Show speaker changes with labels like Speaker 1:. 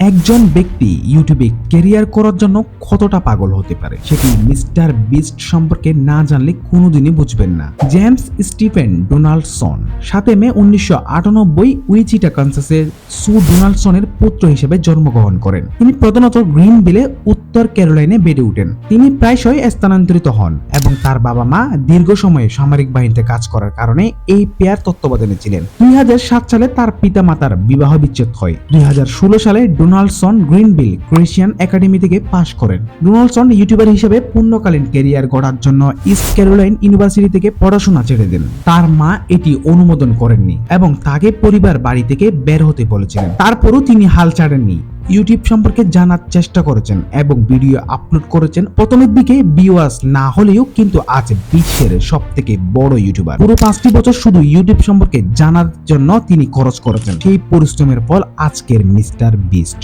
Speaker 1: একজন ব্যক্তি ইউটিউবে ক্যারিয়ার করার জন্য কতটা পাগল হতে পারে সেটি মিস্টার বিস্ট সম্পর্কে না জানলে কোনোদিনই বুঝবেন না। জেমস স্টিফেন ডোনাল্ডসন 7 মে 1998 উইচিটা কানসাসের সু ডোনাল্ডসনের পুত্র হিসেবে জন্মগ্রহণ করেন। তিনি প্রধানত গ্রিনভিলে উত্তর ক্যারোলাইনে বেড়ে ওঠেন। তিনি প্রায়শই স্থানান্তরিত হন এবং তার বাবা মা দীর্ঘ সময়ে সামরিক বাহিনীতে কাজ করার কারণে এই পেয়ার তত্ত্বাবধানে ছিলেন। 2007 সালে তার পিতামাতার বিবাহ বিচ্ছেদ হয়। 2016 সালে ডোনাল্ডসন গ্রিনভিল ক্রিশ্চিয়ান একাডেমি থেকে পাশ করেন। ডোনাল্ডসন ইউটিউবার হিসেবে পূর্ণকালীন ক্যারিয়ার গড়ার জন্য ইস্ট ক্যারোলাইন ইউনিভার্সিটি থেকে পড়াশোনা ছেড়ে দেন। তার মা এটি অনুমোদন করেননি এবং তাকে পরিবার বাড়ি থেকে বের হতে বলেছিলেন। তারপরও তিনি হাল ছাড়েননি। ইউটিউব সম্পর্কে জানার চেষ্টা করেছেন এবং ভিডিও আপলোড করেছেন। প্রথমের দিকে ভিউয়ার্স না হলেও কিন্তু আজ বিশ্বের সবথেকে বড় ইউটিউবার। পুরো 5টি বছর শুধু ইউটিউব সম্পর্কে জানার জন্য তিনি খরচ করেছেন। সেই পরিশ্রমের ফল আজকের মিস্টার বিস্ট।